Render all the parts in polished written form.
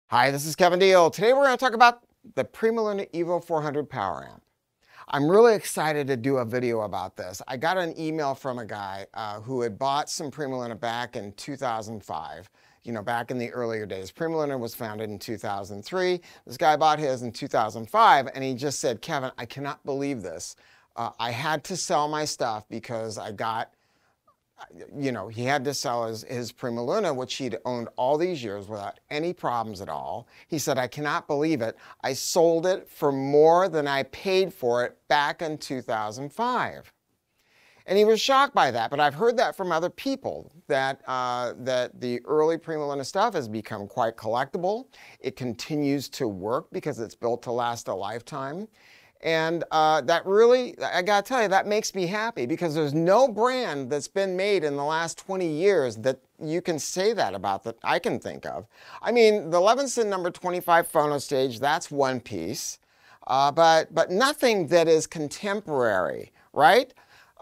Hi, this is Kevin Deal. Today we're going to talk about the PrimaLuna EVO 400 power amp. I'm really excited to do a video about this. I got an email from a guy who had bought some PrimaLuna back in 2005, back in the earlier days. PrimaLuna was founded in 2003. This guy bought his in 2005, and he just said, Kevin, I cannot believe this. I had to sell my stuff because I got he had to sell his PrimaLuna, which he'd owned all these years without any problems at all. He said, I cannot believe it. I sold it for more than I paid for it back in 2005. And he was shocked by that, but I've heard that from other people, that the early PrimaLuna stuff has become quite collectible. It continues to work because it's built to last a lifetime. And that really, I gotta tell you, that makes me happy because there's no brand that's been made in the last 20 years that you can say that about that I can think of. I mean, the Levinson number 25 phono stage, that's one piece, but nothing that is contemporary, right?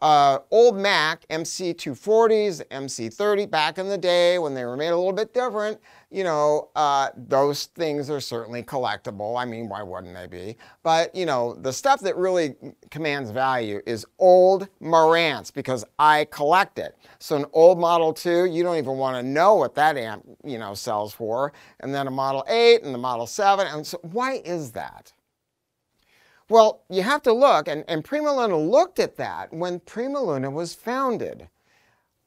Old Mac MC240s, MC30 back in the day when they were made a little bit different, those things are certainly collectible. I mean, why wouldn't they be? But, the stuff that really commands value is old Marantz because I collect it. So an old Model 2, you don't even want to know what that amp, sells for. And then a Model 8 and the Model 7. And so why is that? Well, you have to look, and PrimaLuna looked at that when PrimaLuna was founded.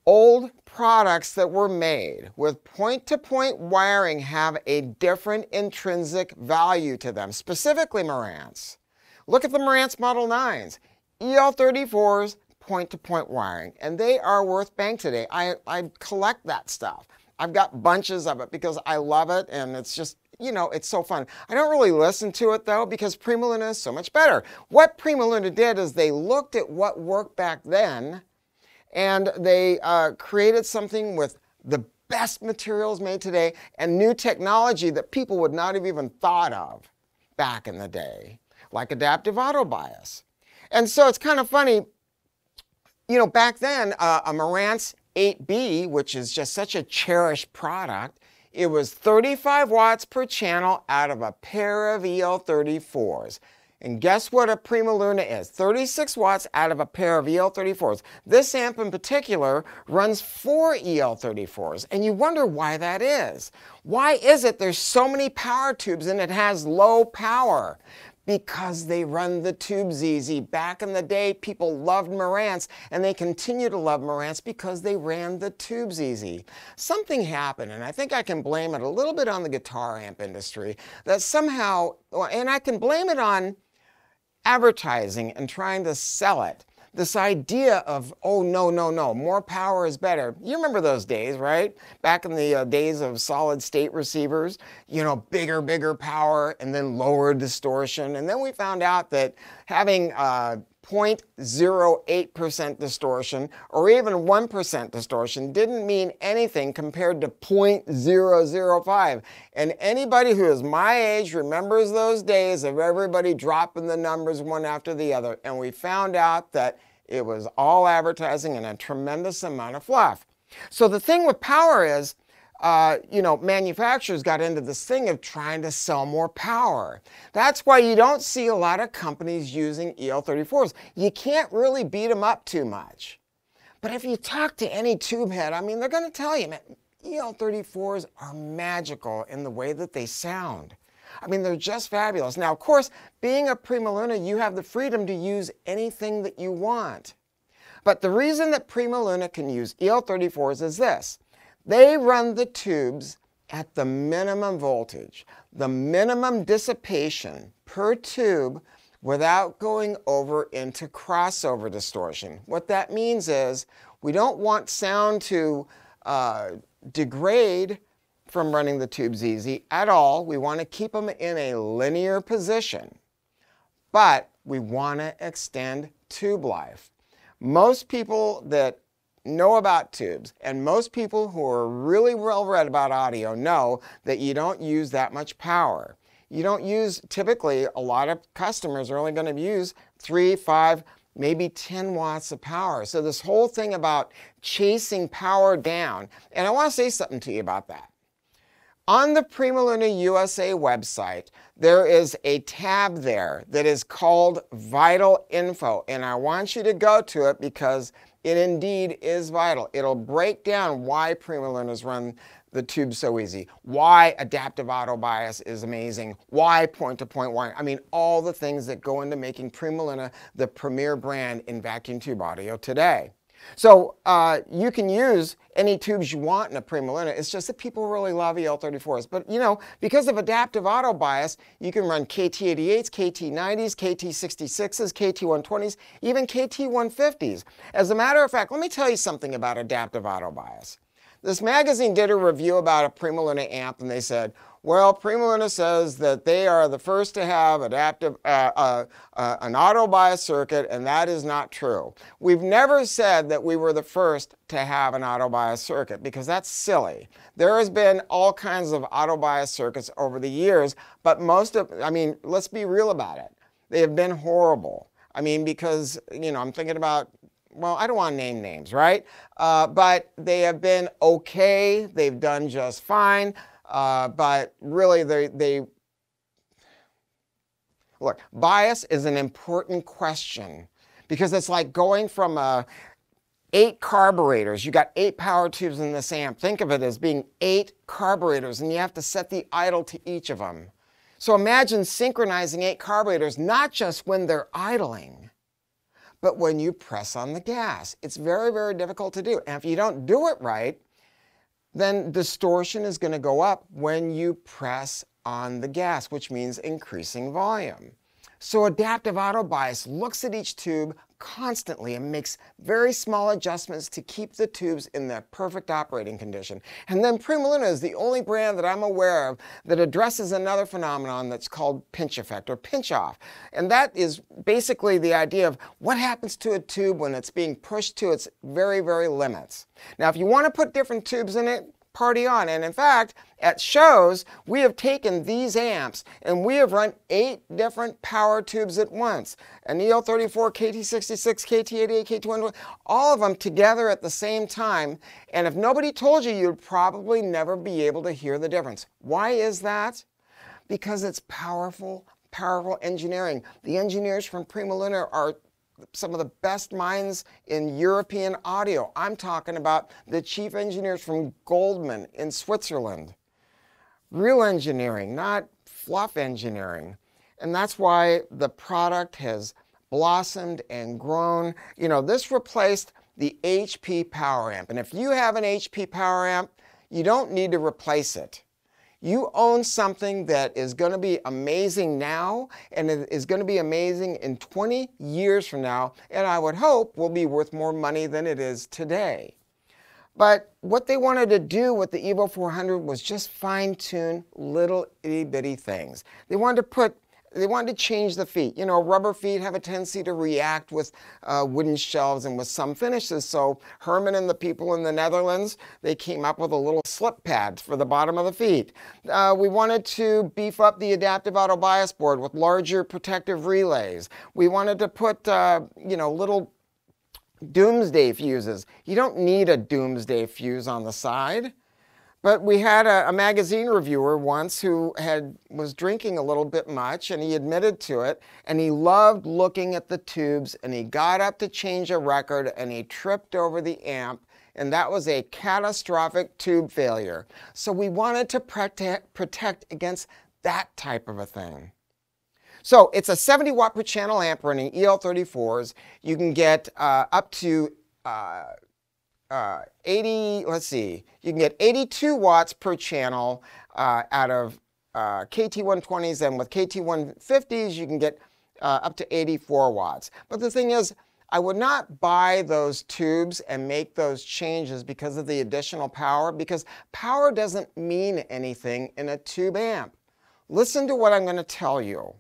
Old products that were made with point-to-point wiring have a different intrinsic value to them, specifically Marantz. Look at the Marantz Model 9s, EL34s, point-to-point wiring, and they are worth bank today. I collect that stuff. I've got bunches of it because I love it, and it's just, it's so fun. I don't really listen to it, though, because PrimaLuna is so much better. What PrimaLuna did is they looked at what worked back then, and they created something with the best materials made today and new technology that people would not have even thought of back in the day, like adaptive auto bias. And so it's kind of funny, back then, a Marantz 8B, which is just such a cherished product, it was 35 watts per channel out of a pair of EL34s. And guess what a PrimaLuna is? 36 watts out of a pair of EL34s. This amp in particular runs 4 EL34s, and you wonder why that is. Why is it there's so many power tubes and it has low power? Because they run the tubes easy. Back in the day, people loved Marantz, and they continue to love Marantz because they ran the tubes easy. Something happened, and I think I can blame it a little bit on the guitar amp industry, that somehow, and I can blame it on advertising and trying to sell it. This idea of, oh, no, more power is better. You remember those days, right? Back in the days of solid state receivers, bigger power and then lower distortion. And then we found out that having 0.08% distortion or even 1% distortion didn't mean anything compared to 0.005. And anybody who is my age remembers those days of everybody dropping the numbers one after the other. And we found out that it was all advertising and a tremendous amount of fluff. So the thing with power is, manufacturers got into this thing of trying to sell more power. That's why you don't see a lot of companies using EL34s. You can't really beat them up too much. But if you talk to any tube head, they're going to tell you, man, EL34s are magical in the way that they sound. They're just fabulous. Now, of course, being a PrimaLuna, you have the freedom to use anything that you want. But the reason that PrimaLuna can use EL34s is this. They run the tubes at the minimum voltage, the minimum dissipation per tube without going over into crossover distortion. What that means is we don't want sound to degrade from running the tubes easy at all. We want to keep them in a linear position, but we want to extend tube life. Most people that know about tubes and most people who are really well read about audio know that you don't use that much power. You don't use, typically a lot of customers are only going to use 3, 5, maybe 10 watts of power. So this whole thing about chasing power down, and I want to say something to you about that. On the PrimaLuna USA website, there is a tab there that is called Vital Info, and I want you to go to it because it indeed is vital. It'll break down why PrimaLunas run the tube so easy, why adaptive auto bias is amazing, why point-to-point wiring. I mean, all the things that go into making PrimaLuna the premier brand in vacuum tube audio today. So you can use any tubes you want in a PrimaLuna. It's just that people really love EL34s. But you know, because of adaptive auto bias, you can run KT88s, KT90s, KT66s, KT120s, even KT150s. As a matter of fact, let me tell you something about adaptive auto bias. This magazine did a review about a PrimaLuna amp, and they said, well, PrimaLuna says that they are the first to have adaptive, an auto bias circuit, and that is not true. We've never said that we were the first to have an auto bias circuit because that's silly. There has been all kinds of auto bias circuits over the years, but I mean, let's be real about it. They have been horrible. I mean, because, you know, I'm thinking about, well, I don't want to name names, right? But they have been okay. They've done just fine. But really, look, bias is an important question because it's like going from 8 carburetors. You got 8 power tubes in this amp. Think of it as being 8 carburetors, and you have to set the idle to each of them. So imagine synchronizing 8 carburetors, not just when they're idling, but when you press on the gas. It's very, very difficult to do. And if you don't do it right, then distortion is going to go up when you press on the gas, which means increasing volume. So adaptive auto bias looks at each tube constantly and makes very small adjustments to keep the tubes in the perfect operating condition. And then PrimaLuna is the only brand that I'm aware of that addresses another phenomenon that's called pinch effect or pinch off. And that is basically the idea of what happens to a tube when it's being pushed to its very, very limits. Now, if you want to put different tubes in it, party on. And in fact, at shows, we have taken these amps and we have run 8 different power tubes at once. An EL34, KT66, KT88, KT120, all of them together at the same time. And if nobody told you, you'd probably never be able to hear the difference. Why is that? Because it's powerful engineering. The engineers from PrimaLuna are some of the best minds in European audio. I'm talking about the chief engineers from Goldman in Switzerland. Real engineering, not fluff engineering. And that's why the product has blossomed and grown. You know, this replaced the HP Poweramp. And if you have an HP Poweramp, you don't need to replace it. You own something that is going to be amazing now and it is going to be amazing in 20 years from now, and I would hope will be worth more money than it is today. But what they wanted to do with the EVO 400 was just fine-tune little itty-bitty things. They wanted to change the feet. You know, rubber feet have a tendency to react with wooden shelves and with some finishes. So Herman and the people in the Netherlands, they came up with a little slip pads for the bottom of the feet. We wanted to beef up the adaptive auto bias board with larger protective relays. We wanted to put, you know, little doomsday fuses. You don't need a doomsday fuse on the side. But we had a magazine reviewer once who was drinking a little bit much, and he admitted to it, and he loved looking at the tubes, and he got up to change a record, and he tripped over the amp, and that was a catastrophic tube failure. So we wanted to protect against that type of a thing. So it's a 70 watt per channel amp running EL34s. You can get up to you can get 82 watts per channel out of KT120s, and with KT150s you can get up to 84 watts. But the thing is, I would not buy those tubes and make those changes because of the additional power, because power doesn't mean anything in a tube amp. Listen to what I'm going to tell you.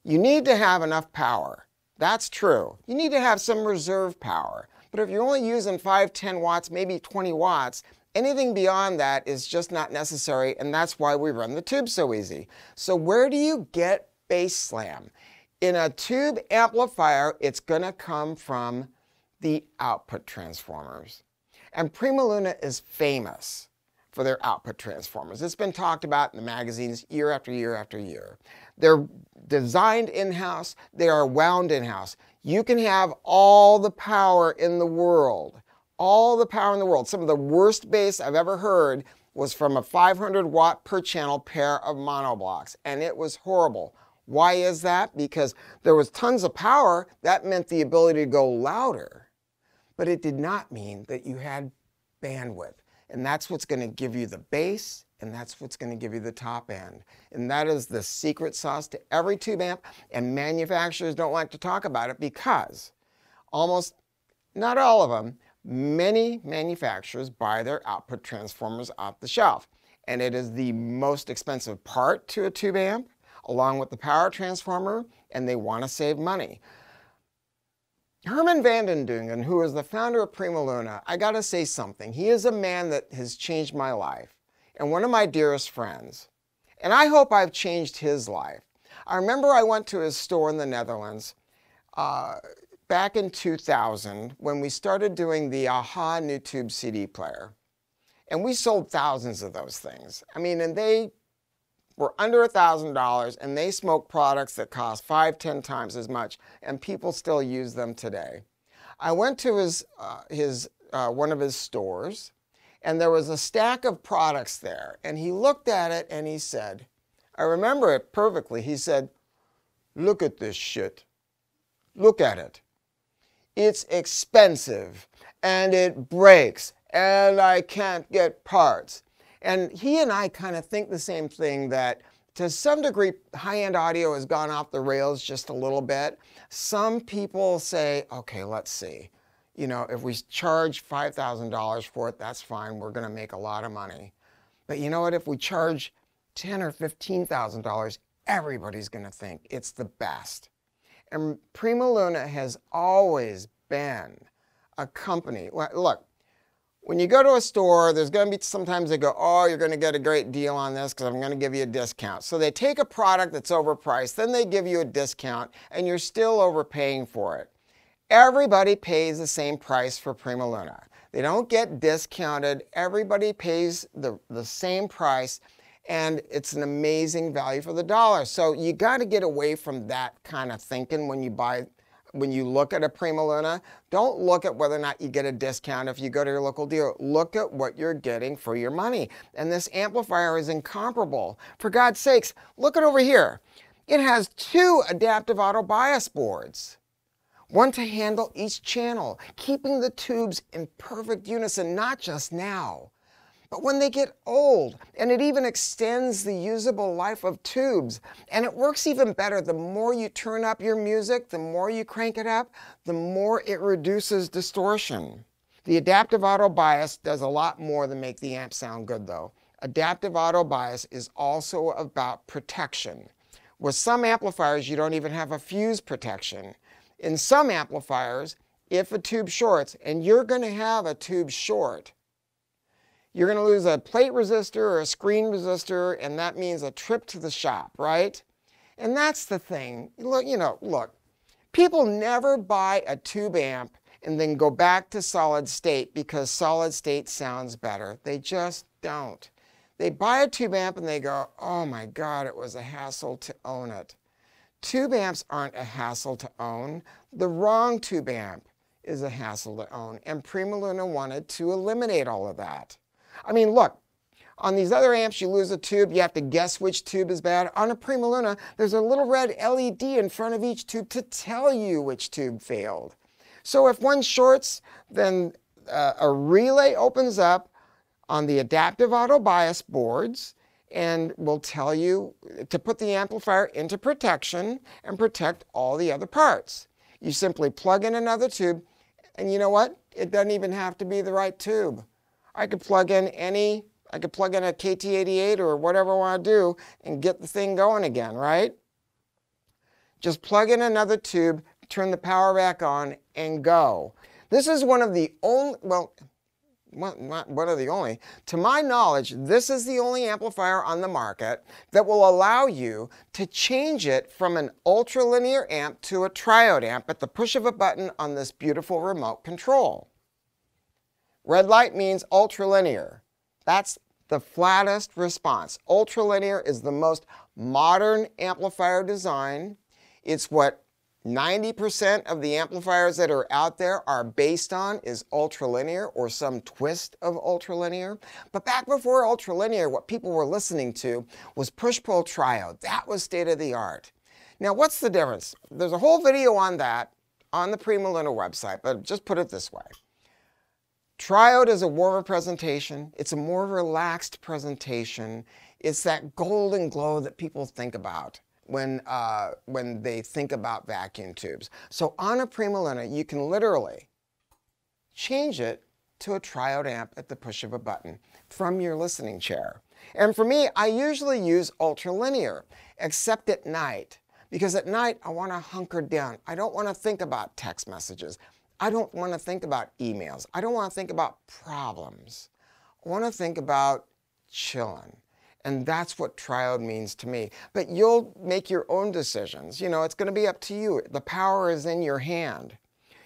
You need to have enough power. That's true. You need to have some reserve power. But if you're only using 5, 10 watts, maybe 20 watts, anything beyond that is just not necessary, and that's why we run the tube so easy. So where do you get bass slam? In a tube amplifier, it's going to come from the output transformers. And PrimaLuna is famous for their output transformers. It's been talked about in the magazines year after year after year. They're designed in-house, they are wound in-house. You can have all the power in the world, all the power in the world. Some of the worst bass I've ever heard was from a 500 watt per channel pair of monoblocks, and it was horrible. Why is that? Because there was tons of power. That meant the ability to go louder, but it did not mean that you had bandwidth. And that's what's going to give you the bass, and that's what's going to give you the top end. And that is the secret sauce to every tube amp, and manufacturers don't like to talk about it because almost, not all of them, many manufacturers buy their output transformers off the shelf. And it is the most expensive part to a tube amp, along with the power transformer, and they want to save money. Herman van den Dungen, who is the founder of PrimaLuna, I gotta say something. He is a man that has changed my life and one of my dearest friends. And I hope I've changed his life. I remember I went to his store in the Netherlands back in 2000 when we started doing the AHA new tube CD player. And we sold thousands of those things. I mean, and they were under $1,000, and they smoke products that cost 5-10 times as much, and people still use them today. I went to one of his stores, and there was a stack of products there, and he looked at it and he said, I remember it perfectly, he said, "Look at this shit. Look at it. It's expensive, and it breaks, and I can't get parts." And he and I kind of think the same thing, that to some degree, high-end audio has gone off the rails just a little bit. Some people say, okay, let's see. You know, if we charge $5,000 for it, that's fine. We're going to make a lot of money. But you know what? If we charge $10,000 or $15,000, everybody's going to think it's the best. And PrimaLuna has always been a company. Look, when you go to a store, there's going to be sometimes they go, oh, you're going to get a great deal on this because I'm going to give you a discount. So they take a product that's overpriced, then they give you a discount, and you're still overpaying for it. Everybody pays the same price for PrimaLuna. They don't get discounted. Everybody pays the same price, and it's an amazing value for the dollar. So you got to get away from that kind of thinking when you look at a PrimaLuna. Don't look at whether or not you get a discount if you go to your local dealer. Look at what you're getting for your money. And this amplifier is incomparable. For God's sakes, look at over here. It has 2 adaptive auto bias boards. One to handle each channel, keeping the tubes in perfect unison, not just now, but when they get old. And it even extends the usable life of tubes. And it works even better. The more you turn up your music, the more you crank it up, the more it reduces distortion. The adaptive auto bias does a lot more than make the amp sound good, though. Adaptive auto bias is also about protection. With some amplifiers, you don't even have a fuse protection. In some amplifiers, if a tube shorts, and you're going to have a tube short, you're going to lose a plate resistor or a screen resistor, and that means a trip to the shop, right? And that's the thing. Look, people never buy a tube amp and then go back to solid state because solid state sounds better. They just don't. They buy a tube amp and they go, oh my God, it was a hassle to own it. Tube amps aren't a hassle to own. The wrong tube amp is a hassle to own, and PrimaLuna wanted to eliminate all of that. I mean, look, on these other amps, you lose a tube, you have to guess which tube is bad. On a PrimaLuna, there's a little red LED in front of each tube to tell you which tube failed. So if one shorts, then a relay opens up on the adaptive auto bias boards and will tell you to put the amplifier into protection and protect all the other parts. You simply plug in another tube, and you know what? It doesn't even have to be the right tube. I could plug in a KT88 or whatever I want to do and get the thing going again, right? Just plug in another tube, turn the power back on, and go. This is one of the only, well, not one of the only, to my knowledge, this is the only amplifier on the market that will allow you to change it from an ultralinear amp to a triode amp at the push of a button on this beautiful remote control. Red light means ultralinear. That's the flattest response. Ultralinear is the most modern amplifier design. It's what 90% of the amplifiers that are out there are based on, is ultralinear or some twist of ultralinear. But back before ultralinear, what people were listening to was push-pull triode. That was state of the art. Now, what's the difference? There's a whole video on that on the PrimaLuna website, but just put it this way. Triode is a warmer presentation. It's a more relaxed presentation. It's that golden glow that people think about when they think about vacuum tubes. So on a PrimaLuna, you can literally change it to a triode amp at the push of a button from your listening chair. And for me, I usually use ultralinear, except at night, because at night I want to hunker down. I don't want to think about text messages. I don't want to think about emails. I don't want to think about problems. I want to think about chilling. And that's what triode means to me. But you'll make your own decisions. You know, it's going to be up to you. The power is in your hand.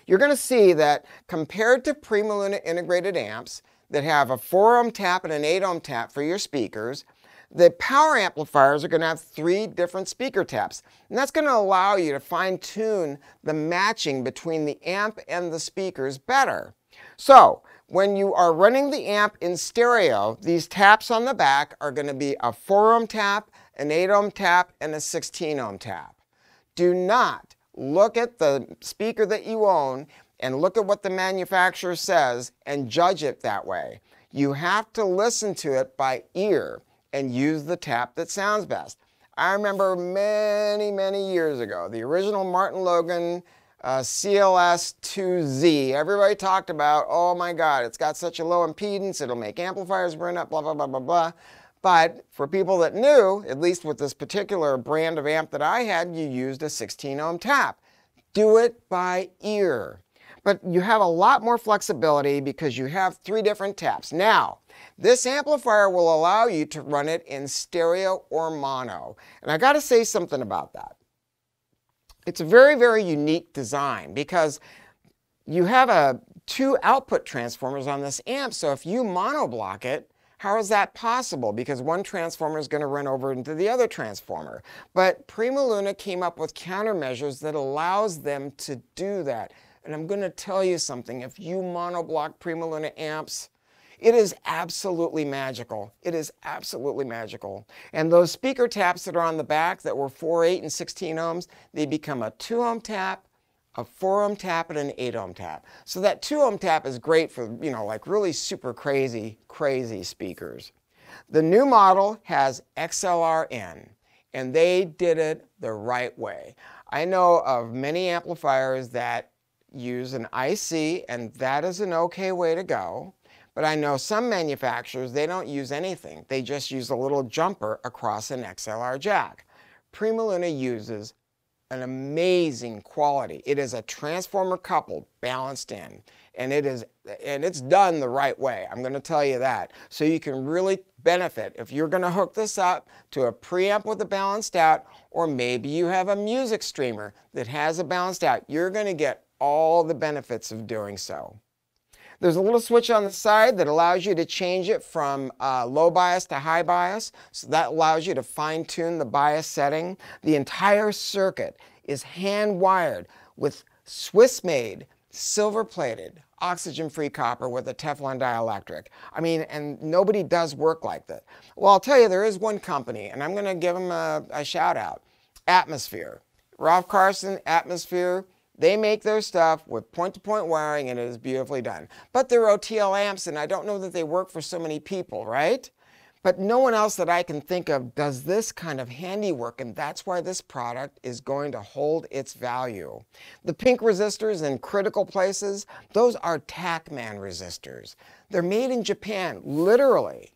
You're going to see that compared to PrimaLuna integrated amps that have a 4 ohm tap and an 8 ohm tap for your speakers, the power amplifiers are going to have 3 different speaker taps. And that's going to allow you to fine-tune the matching between the amp and the speakers better. So, when you are running the amp in stereo, these taps on the back are going to be a 4 ohm tap, an 8 ohm tap, and a 16 ohm tap. Do not look at the speaker that you own and look at what the manufacturer says and judge it that way. You have to listen to it by ear and use the tap that sounds best. I remember many, many years ago, the original Martin Logan CLS2Z. Everybody talked about, oh my God, it's got such a low impedance, it'll make amplifiers burn up, blah, blah, blah, blah, blah. But for people that knew, at least with this particular brand of amp that I had, you used a 16 ohm tap. Do it by ear. But you have a lot more flexibility because you have 3 different taps. Now, this amplifier will allow you to run it in stereo or mono. And I got to say something about that. It's a very, very unique design because you have 2 output transformers on this amp, so if you monoblock it, how is that possible? Because one transformer is going to run over into the other transformer. But PrimaLuna came up with countermeasures that allows them to do that. And I'm going to tell you something, if you monoblock PrimaLuna amps, it is absolutely magical. It is absolutely magical. And those speaker taps that are on the back that were 4, 8, and 16 ohms, they become a 2 ohm tap, a 4 ohm tap, and an 8 ohm tap. So that 2 ohm tap is great for, you know, like really super crazy speakers. The new model has XLR-in, and they did it the right way. I know of many amplifiers that use an IC, and that is an okay way to go. But I know some manufacturers, they don't use anything. They just use a little jumper across an XLR jack. PrimaLuna uses an amazing quality. It is a transformer coupled, balanced in, and it's done the right way. I'm going to tell you that. So you can really benefit if you're going to hook this up to a preamp with a balanced out, or maybe you have a music streamer that has a balanced out. You're going to get all the benefits of doing so. There's a little switch on the side that allows you to change it from low bias to high bias. So that allows you to fine-tune the bias setting. The entire circuit is hand-wired with Swiss-made, silver-plated, oxygen-free copper with a Teflon dielectric. I mean, and nobody does work like that. Well, I'll tell you, there is one company, and I'm going to give them a shout-out. Atmosphere. Ralph Carson, Atmosphere. They make their stuff with point-to-point wiring, and it is beautifully done. But they're OTL amps, and I don't know that they work for so many people, right? But no one else that I can think of does this kind of handiwork, and that's why this product is going to hold its value. The pink resistors in critical places, those are TACMAN resistors. They're made in Japan, literally.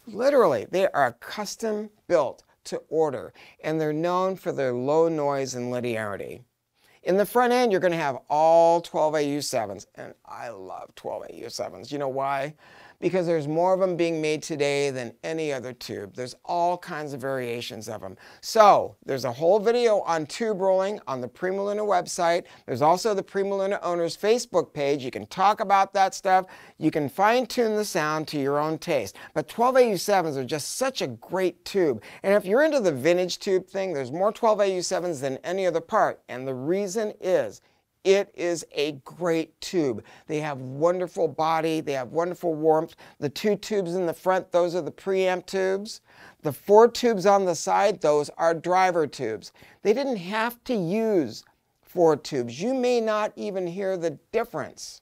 Literally, they are custom built to order, and they're known for their low noise and linearity. In the front end, you're going to have all 12AU7s, and I love 12AU7s. You know why? Because there's more of them being made today than any other tube. There's all kinds of variations of them. So there's a whole video on tube rolling on the PrimaLuna website. There's also the PrimaLuna owners Facebook page. You can talk about that stuff. You can fine-tune the sound to your own taste. But 12AU7s are just such a great tube. And if you're into the vintage tube thing, there's more 12AU7s than any other part. And the reason is, it is a great tube. They have wonderful body, they have wonderful warmth. The 2 tubes in the front, those are the preamp tubes. The 4 tubes on the side, those are driver tubes. They didn't have to use 4 tubes. You may not even hear the difference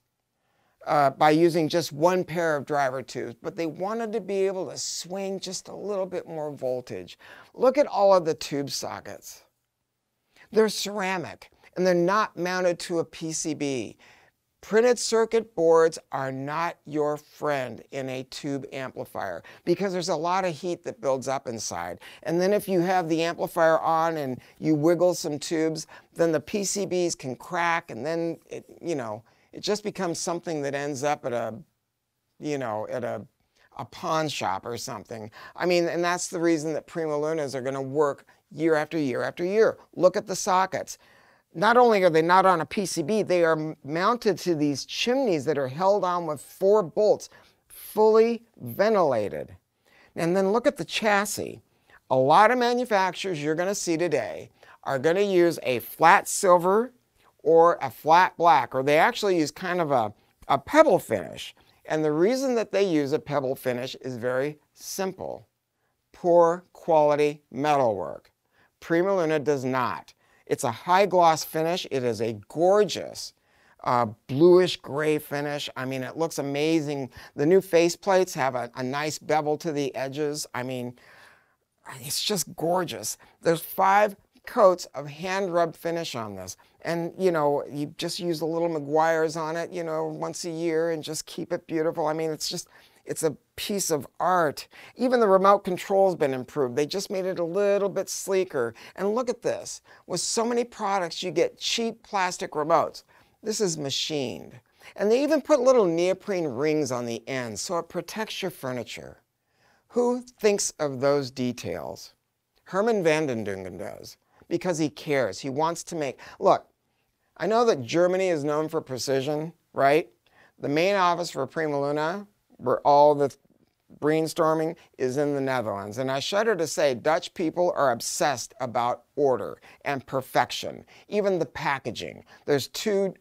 by using just 1 pair of driver tubes, but they wanted to be able to swing just a little bit more voltage. Look at all of the tube sockets. They're ceramic. And they're not mounted to a PCB. Printed circuit boards are not your friend in a tube amplifier because there's a lot of heat that builds up inside. And then if you have the amplifier on and you wiggle some tubes, then the PCBs can crack, and then it just becomes something that ends up at a pawn shop or something. I mean, and that's the reason that PrimaLunas are going to work year after year after year. Look at the sockets. Not only are they not on a PCB, they are mounted to these chimneys that are held on with 4 bolts, fully ventilated. And then look at the chassis. A lot of manufacturers you're going to see today are going to use a flat silver or a flat black, or they actually use kind of a pebble finish. And the reason that they use a pebble finish is very simple. Poor quality metalwork. PrimaLuna does not. It's a high gloss finish. It is a gorgeous bluish gray finish. I mean, it looks amazing. The new faceplates have a nice bevel to the edges. I mean, it's just gorgeous. There's 5 coats of hand rub finish on this. And, you just use the little Meguiar's on it, once a year and just keep it beautiful. I mean, it's a piece of art. Even the remote control's been improved. They just made it a little bit sleeker. And look at this. With so many products, you get cheap plastic remotes. This is machined. And they even put little neoprene rings on the ends so it protects your furniture. Who thinks of those details? Herman van den Dungen does, because he cares. He wants to make... Look, I know that Germany is known for precision, right? The main office for PrimaLuna, where all the brainstorming is, in the Netherlands. And I shudder to say Dutch people are obsessed about order and perfection. Even the packaging. There's two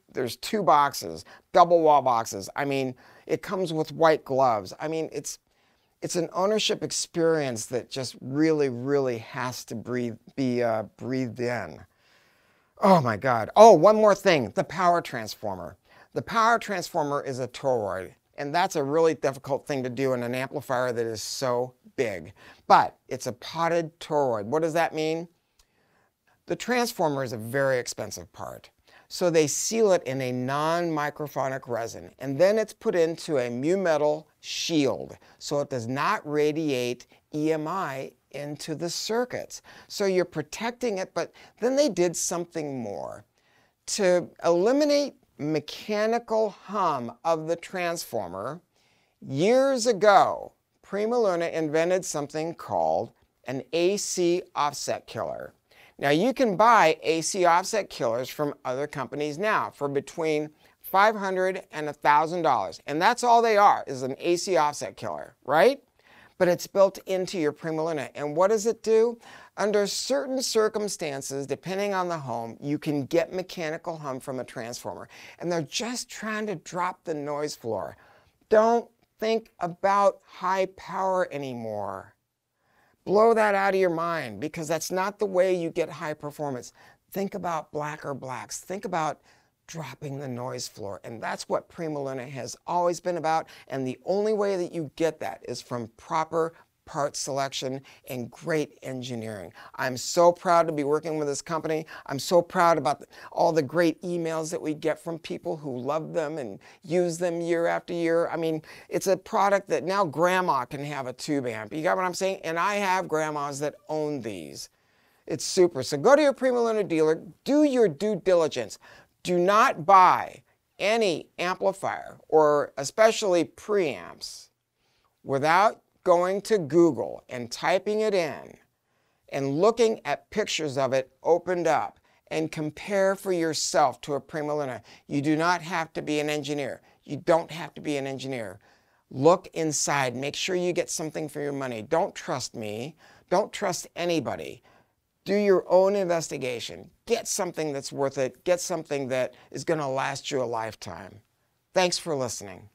boxes, double wall boxes. I mean, it comes with white gloves. I mean, it's an ownership experience that just really, really has to be breathed in. Oh my God. Oh, one more thing, the power transformer. The power transformer is a toroid. And that's a really difficult thing to do in an amplifier that is so big. But it's a potted toroid. What does that mean? The transformer is a very expensive part. So they seal it in a non-microphonic resin. And then it's put into a mu metal shield. So it does not radiate EMI into the circuits. So you're protecting it, but then they did something more. To eliminate mechanical hum of the transformer, years ago, PrimaLuna invented something called an AC offset killer. Now you can buy AC offset killers from other companies now for between $500 and $1,000. And that's all they are, is an AC offset killer, right? But it's built into your PrimaLuna. And what does it do? Under certain circumstances, depending on the home, you can get mechanical hum from a transformer. And they're just trying to drop the noise floor. Don't think about high power anymore. Blow that out of your mind, because that's not the way you get high performance. Think about blacker blacks. Think about dropping the noise floor. And that's what PrimaLuna has always been about. And the only way that you get that is from proper part selection and great engineering. I'm so proud to be working with this company. I'm so proud about all the great emails that we get from people who love them and use them year after year. I mean, it's a product that now grandma can have a tube amp. You got what I'm saying? And I have grandmas that own these. It's super. So go to your PrimaLuna dealer, do your due diligence. Do not buy any amplifier, or especially preamps, without going to Google and typing it in and looking at pictures of it opened up, and compare for yourself to a PrimaLuna. You do not have to be an engineer. You don't have to be an engineer. Look inside. Make sure you get something for your money. Don't trust me. Don't trust anybody. Do your own investigation. Get something that's worth it. Get something that is going to last you a lifetime. Thanks for listening.